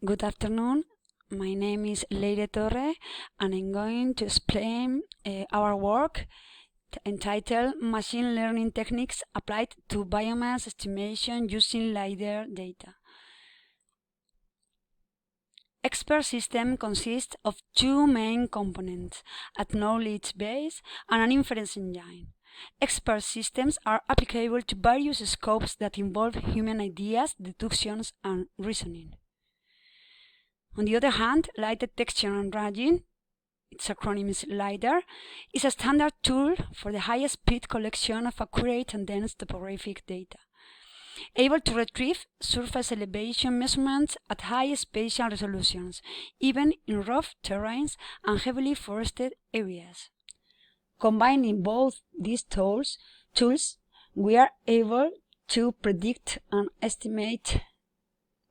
Good afternoon. My name is Leire Torre, and I'm going to explain our work entitled Machine Learning Techniques Applied to Biomass Estimation Using LiDAR Data. Expert system consists of two main components, a knowledge base and an inference engine. Expert systems are applicable to various scopes that involve human ideas, deductions, and reasoning. On the other hand, light detection and ranging, its acronym is LiDAR, is a standard tool for the high-speed collection of accurate and dense topographic data, able to retrieve surface elevation measurements at high spatial resolutions, even in rough terrains and heavily forested areas. Combining both these tools, we are able to predict and estimate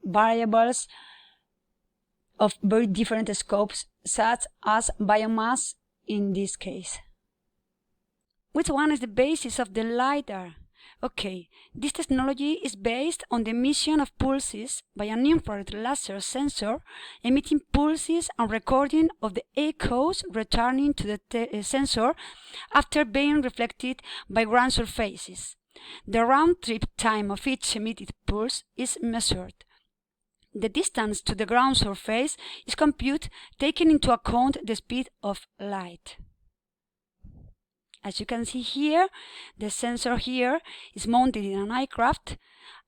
variables of very different scopes, such as biomass in this case. Which one is the basis of the LiDAR? Okay, this technology is based on the emission of pulses by an infrared laser sensor emitting pulses and recording of the echoes returning to the sensor after being reflected by ground surfaces. The round-trip time of each emitted pulse is measured. The distance to the ground surface is computed taking into account the speed of light. As you can see here, the sensor here is mounted in an aircraft,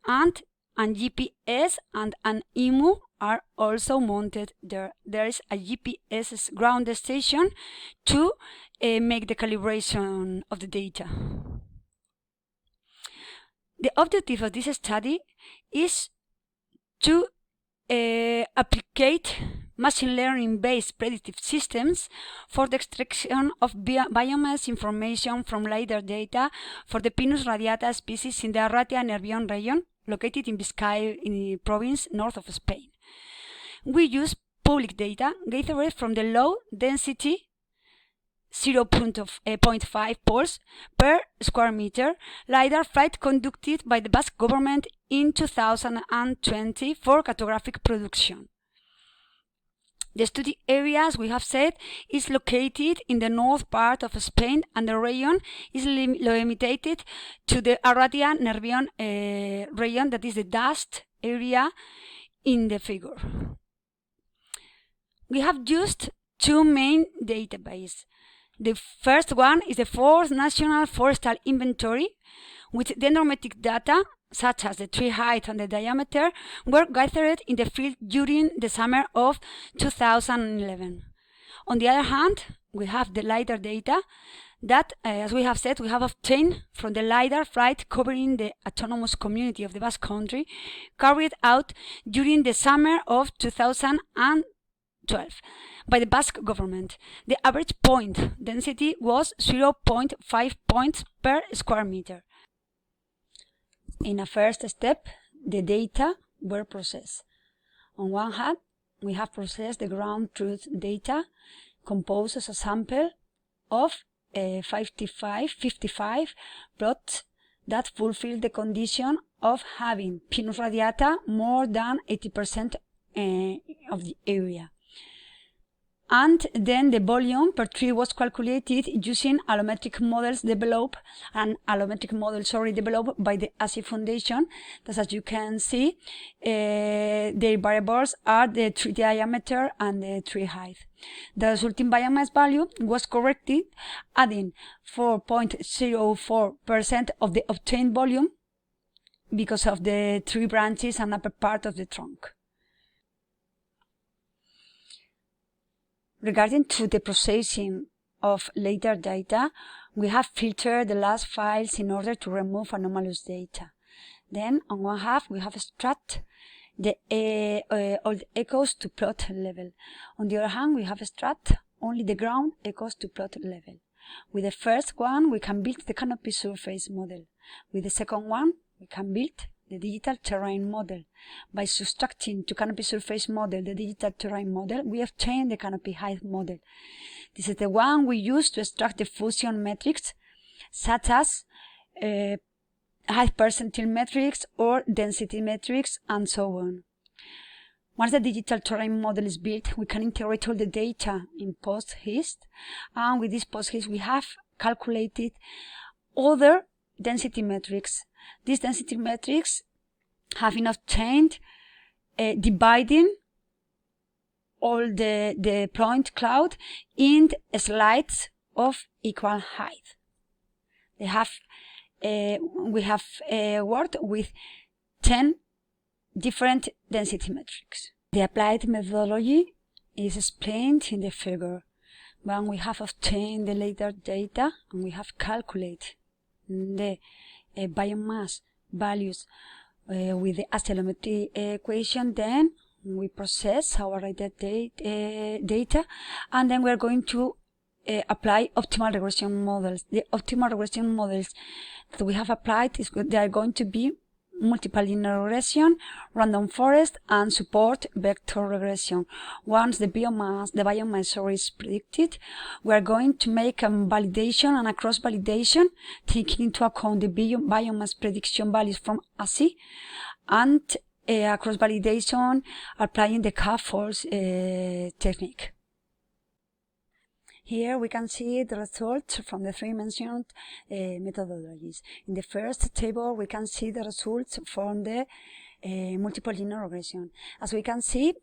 and a GPS and an IMU are also mounted there. There is a GPS ground station to make the calibration of the data. The objective of this study is to applicate machine learning-based predictive systems for the extraction of biomass information from LiDAR data for the Pinus radiata species in the Arratia-Nervión region, located in Vizcaya province, north of Spain. We use public data gathered from the low-density 0.5 pulse per square meter LiDAR flight conducted by the Basque government in 2020 for cartographic production. The study area, as we have said, is located in the north part of Spain, and the region is limited to the Arratia-Nervión region, that is the dust area in the figure. We have used two main databases. The first one is the Fourth National Forestal Inventory, with dendrometric data, such as the tree height and the diameter, were gathered in the field during the summer of 2011. On the other hand, we have the LiDAR data that, as we have said, we have obtained from the LiDAR flight covering the autonomous community of the Basque Country, carried out during the summer of 2012 by the Basque government. The average point density was 0.5 points per square meter. In a first step, the data were processed. On one hand, we have processed the ground truth data, composed as a sample of 55 plots that fulfill the condition of having Pinus radiata more than 80% of the area. And then the volume per tree was calculated using allometric models developed by the ASI Foundation. Thus, as you can see, their variables are the tree diameter and the tree height. The resulting biomass value was corrected, adding 4.04% of the obtained volume because of the tree branches and upper part of the trunk. Regarding to the processing of LiDAR data, we have filtered the last files in order to remove anomalous data. Then, on one half, we have extracted all the echoes to plot level. On the other hand, we have extracted only the ground echoes to plot level. With the first one, we can build the canopy surface model. With the second one, we can build the digital terrain model. By subtracting to canopy surface model the digital terrain model, we obtain the canopy height model. This is the one we use to extract the fusion metrics, such as height percentile metrics or density metrics, and so on. Once the digital terrain model is built, we can integrate all the data in PostGIS, and with this PostGIS we have calculated other density metrics. These density metrics have been obtained dividing all the point cloud in slides of equal height. We have worked with 10 different density metrics. The applied methodology is explained in the figure. When we have obtained the LiDAR data and we have calculated the biomass values with the accelerometry equation, then we process our LiDAR data, and then we are going to apply optimal regression models. The optimal regression models that we have applied they are going to be multiple linear regression, random forest, and support vector regression. Once the biomass is predicted, we are going to make a validation and a cross validation, taking into account the biomass prediction values from ASI, and a cross validation applying the K-false technique. Here we can see the results from the three mentioned methodologies. In the first table we can see the results from the multiple linear regression. As we can see,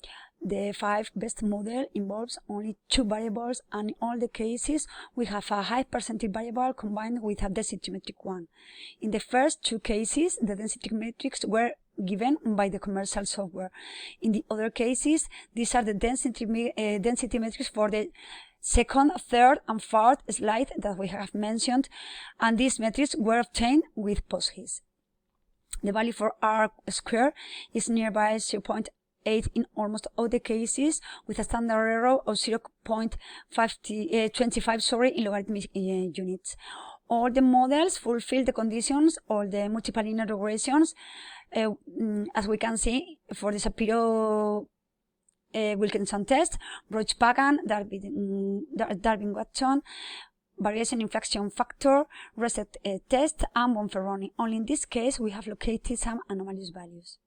the 5 best model involves only 2 variables, and in all the cases we have a high percentage variable combined with a density metric one. In the first 2 cases, the density metrics were given by the commercial software. In the other cases, these are the density metrics for the second, third, and fourth slide that we have mentioned, and these metrics were obtained with PostGIS. The value for R square is nearby 0.8 in almost all the cases, with a standard error of 0.25 in logarithmic units. All the models fulfill the conditions, all the multiple linear regressions, as we can see for the Shapiro Wilkinson test, Roach-Pagan, Darwin-Watson, variation inflection factor, reset test, and Bonferroni. Only in this case we have located some anomalous values.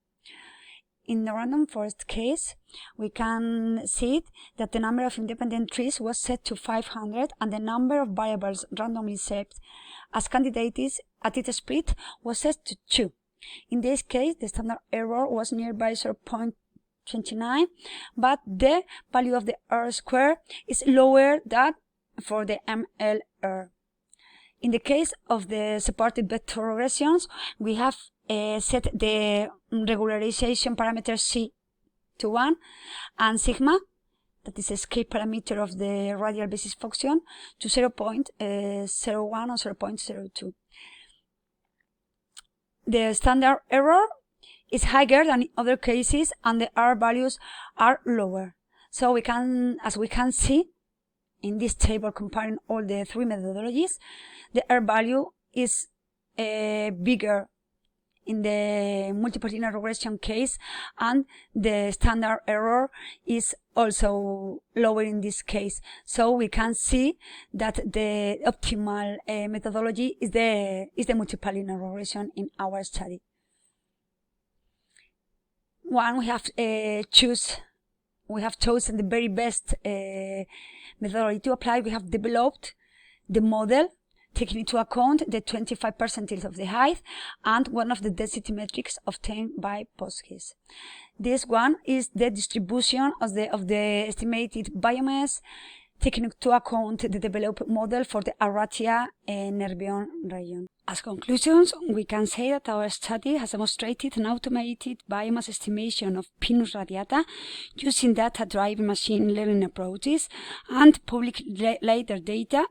In the random forest case, we can see that the number of independent trees was set to 500, and the number of variables randomly set as candidates at its split was set to 2. In this case, the standard error was nearby 0.29, but the value of the R square is lower than for the MLR. In the case of the supported vector regressions, we have set the regularization parameter C to 1 and sigma, that is a scale parameter of the radial basis function, to 0.01 or 0.02. The standard error is higher than in other cases, and the R values are lower. So we can, as we can see in this table comparing all the 3 methodologies, the R value is bigger in the multiple linear regression case, and the standard error is also lower in this case. So we can see that the optimal methodology is the multiple linear regression in our study. One, we have chosen the very best methodology to apply. We have developed the model taking into account the 25% of the height and one of the density metrics obtained by PostGIS. This one is the distribution of the estimated biomass, taking into account the developed model for the Arratia Nervion region. As conclusions, we can say that our study has demonstrated an automated biomass estimation of Pinus radiata using data-driven machine learning approaches and public LiDAR data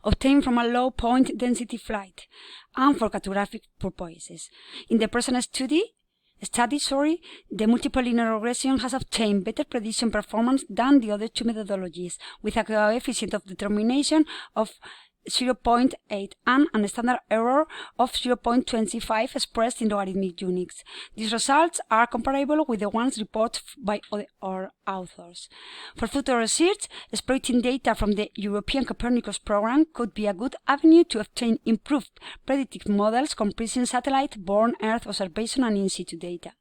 obtained from a low point density flight and for cartographic purposes. In the present study, the multiple linear regression has obtained better prediction performance than the other 2 methodologies, with a coefficient of determination of 0.8 and a standard error of 0.25 expressed in logarithmic units. These results are comparable with the ones reported by other authors. For future research, exploiting data from the European Copernicus program could be a good avenue to obtain improved predictive models comprising satellite, born Earth observation and in situ data.